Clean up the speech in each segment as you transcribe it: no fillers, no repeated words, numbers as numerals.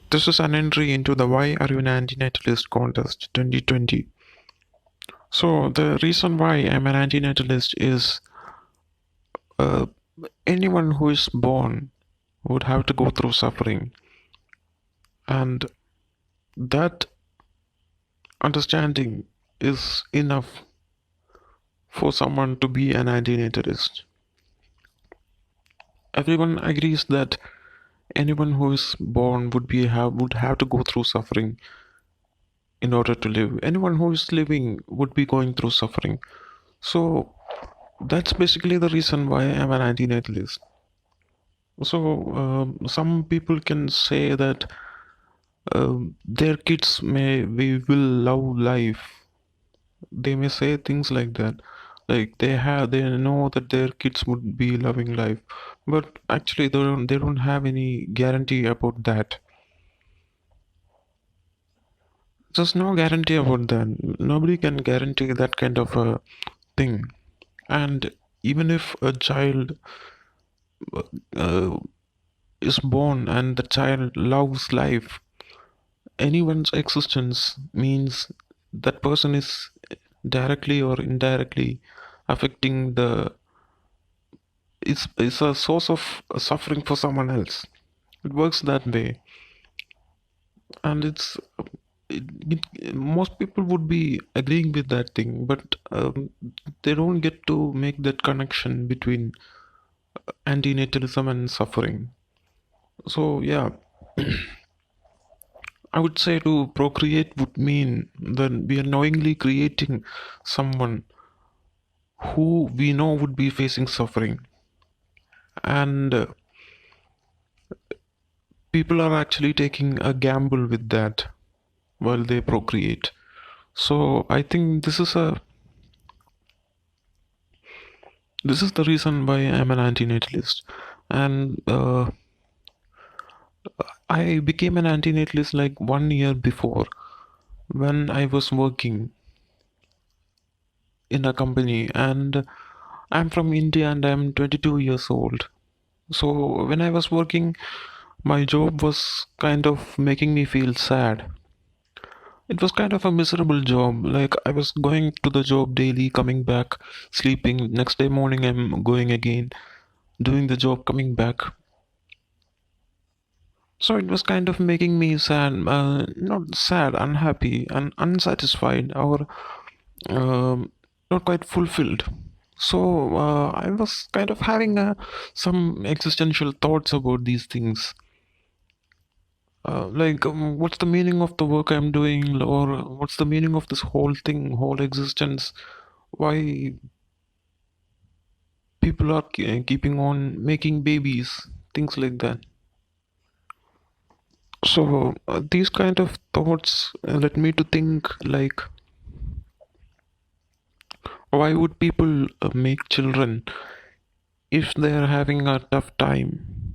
This is an entry into the Why Are You an Antinatalist Contest 2020. So, the reason why I'm an antinatalist is uh, anyone who is born would have to go through suffering, and that understanding is enough for someone to be an antinatalist. Everyone agrees that anyone who is born would have to go through suffering in order to live. Anyone who is living would be going through suffering. So that's basically the reason why I'm an antinatalist. So some people can say that their kids may we will love life. They may say things like that, like they know that their kids would be loving life, but actually they don't have any guarantee about that. There's no guarantee about that. Nobody can guarantee that kind of a thing. And even if a child uh, is born and the child loves life, anyone's existence means that person is directly or indirectly affecting the it's a source of suffering for someone else. It works that way. And most people would be agreeing with that thing, but they don't get to make that connection between antinatalism and suffering. So yeah, I would say to procreate would mean that we are knowingly creating someone who we know would be facing suffering. And people are actually taking a gamble with that while they procreate. So I think this is the reason why I'm an antinatalist. And I became an antinatalist like 1 year before, when I was working in a company. And I'm from India and I'm 22 years old. So when I was working, my job was kind of making me feel sad. It was kind of a miserable job. Like, I was going to the job daily, coming back, sleeping. Next day morning, I'm going again, doing the job, coming back. So it was kind of making me sad, not sad, unhappy, and unsatisfied, or not quite fulfilled. So I was kind of having some existential thoughts about these things. Like, what's the meaning of the work I'm doing, or what's the meaning of this whole thing, whole existence? Why people are keeping on making babies, things like that. So these kind of thoughts led me to think, like, why would people make children if they are having a tough time?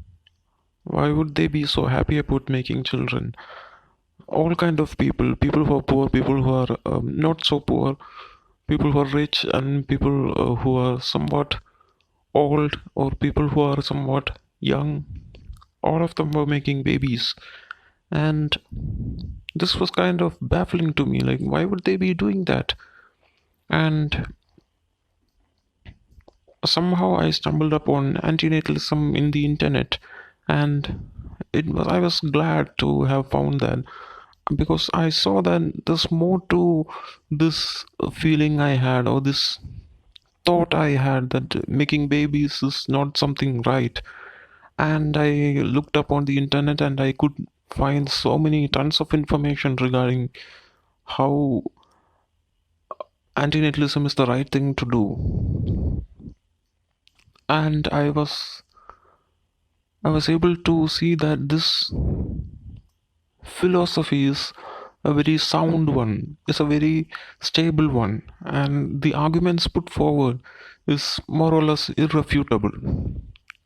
Why would they be so happy about making children? All kind of people who are poor, people who are not so poor, people who are rich, and people who are somewhat old, or people who are somewhat young, all of them were making babies. And this was kind of baffling to me, like, why would they be doing that? And somehow I stumbled upon antinatalism in the internet, and I was glad to have found that, because I saw that there's more to this feeling I had, or this thought I had, that making babies is not something right. And I looked up on the internet and I could find so many tons of information regarding how antinatalism is the right thing to do. And I was able to see that this philosophy is a very sound one, is a very stable one, and the arguments put forward is more or less irrefutable.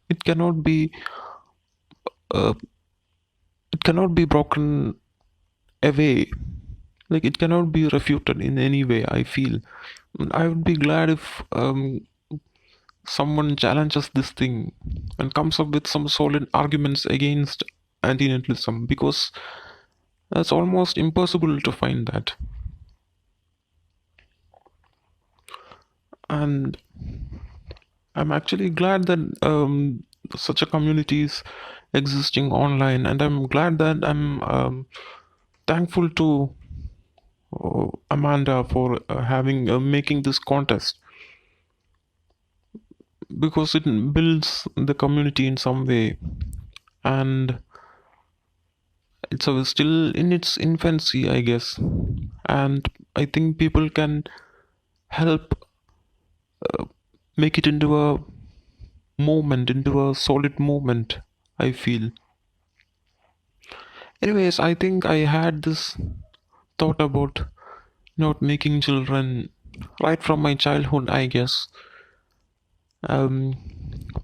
It cannot be uh, it cannot be broken away. Like, it cannot be refuted in any way, I feel. I would be glad if someone challenges this thing and comes up with some solid arguments against antinatalism, because it's almost impossible to find that. And I'm actually glad that such a community is existing online, and I'm glad that I'm thankful to Amanda for having making this contest, because it builds the community in some way, and it's still in its infancy, I guess. And I think people can help make it into a movement, into a solid movement, I feel. Anyways, I think I had this thought about not making children right from my childhood, I guess. Um,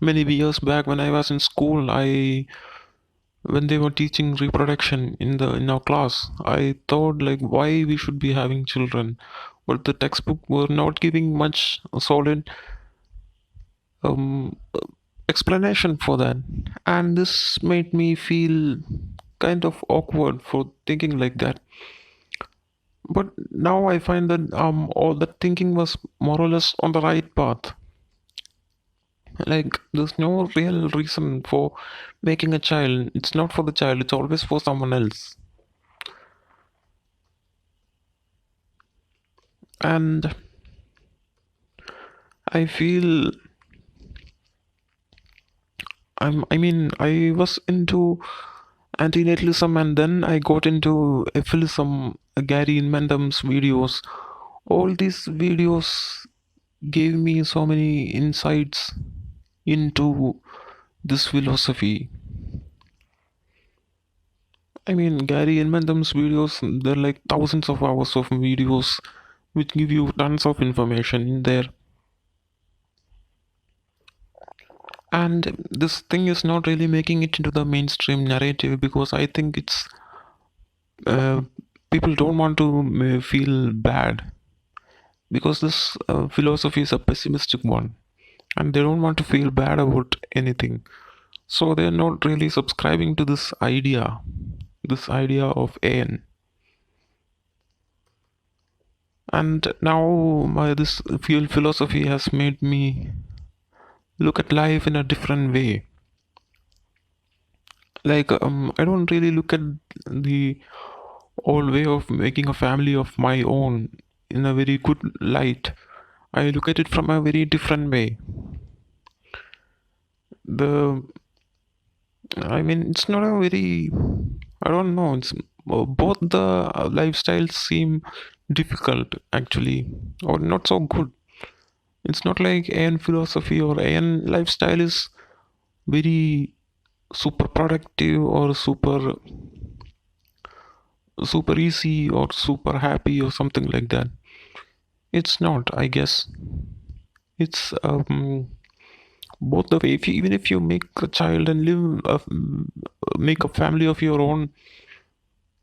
Many years back when I was in school, I when they were teaching reproduction in our class, I thought like why we should be having children, but the textbook were not giving much solid um, explanation for that, and this made me feel kind of awkward for thinking like that. But now I find that all that thinking was more or less on the right path. Like there's no real reason for making a child. It's not for the child, it's always for someone else. And I feel I was into antinatalism, and then I got into aphilism, Gary Inmendam's videos. All these videos gave me so many insights into this philosophy. Gary Inmendam's videos, they're like thousands of hours of videos which give you tons of information in there. And this thing is not really making it into the mainstream narrative because I think it's uh, people don't want to feel bad, because this philosophy is a pessimistic one, and they don't want to feel bad about anything, so they're not really subscribing to this idea of an. And now this fuel philosophy has made me look at life in a different way. Like I don't really look at the old way of making a family of my own in a very good light. I look at it from a very different way. The it's not a very, I don't know, it's both the lifestyles seem difficult actually, or not so good. It's not like an philosophy or an lifestyle is very super productive or super easy or super happy or something like that. It's not, I guess. It's both the way. Even if you make a child and make a family of your own,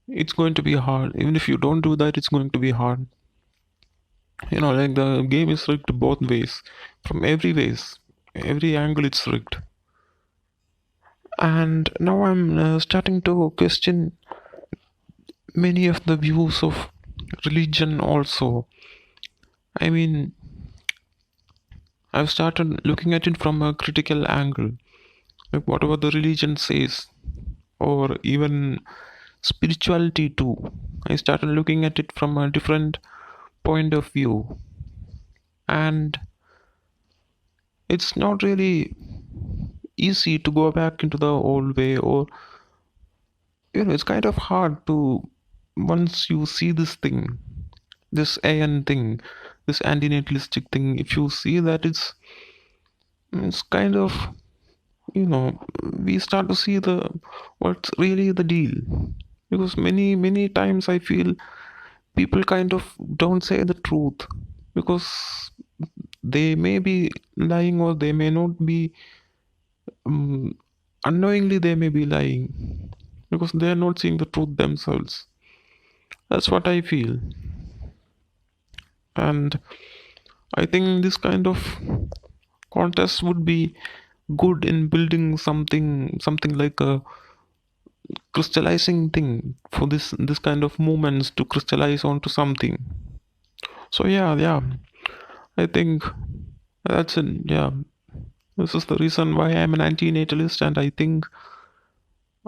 it's going to be hard. Even if you don't do that, it's going to be hard. Like the game is rigged both ways, from every angle it's rigged. And now I'm starting to question many of the views of religion also. I mean, I've started looking at it from a critical angle, like whatever the religion says, or even spirituality too. I started looking at it from a different point of view, and it's not really easy to go back into the old way, or it's kind of hard to, once you see this thing, this an thing, this antinatalistic thing, if you see that it's kind of, we start to see the what's really the deal. Because many times I feel people kind of don't say the truth, because they may be lying, or they may not be, um, unknowingly they may be lying, because they are not seeing the truth themselves. That's what I feel. And I think this kind of contest would be good in building something like a crystallizing thing for this kind of movements to crystallize onto something. So yeah, I think that's it. Yeah, this is the reason why I'm an anti-natalist, and I think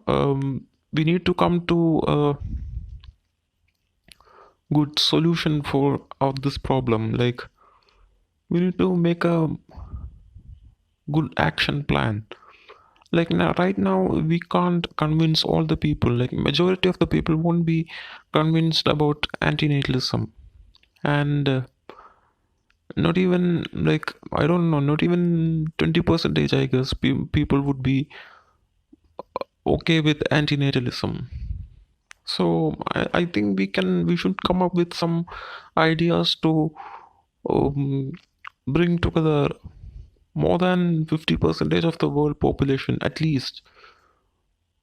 we need to come to a good solution for of this problem. Like, we need to make a good action plan. Like, now, right now, we can't convince all the people. Like, majority of the people won't be convinced about antinatalism, and not even, like, I don't know, not even 20 percentage, I guess, people would be okay with antinatalism. So I think we should come up with some ideas to um, bring together more than 50 percentage of the world population at least,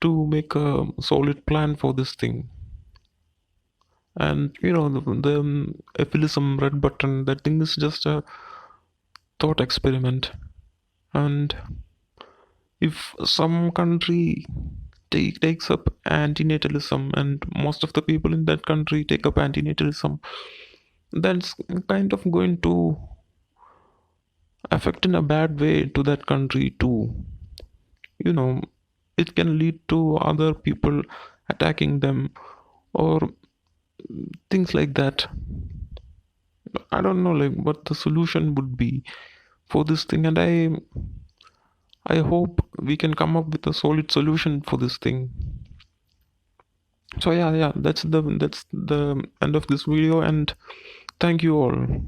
to make a solid plan for this thing. And the aphilism red button, that thing is just a thought experiment. And if some country takes up antinatalism, and most of the people in that country take up antinatalism, that's kind of going to affect in a bad way to that country too. you know it can lead to other people attacking them, or things like that. I don't know, like, what the solution would be for this thing, and I hope we can come up with a solid solution for this thing. So yeah, that's the end of this video, and thank you all.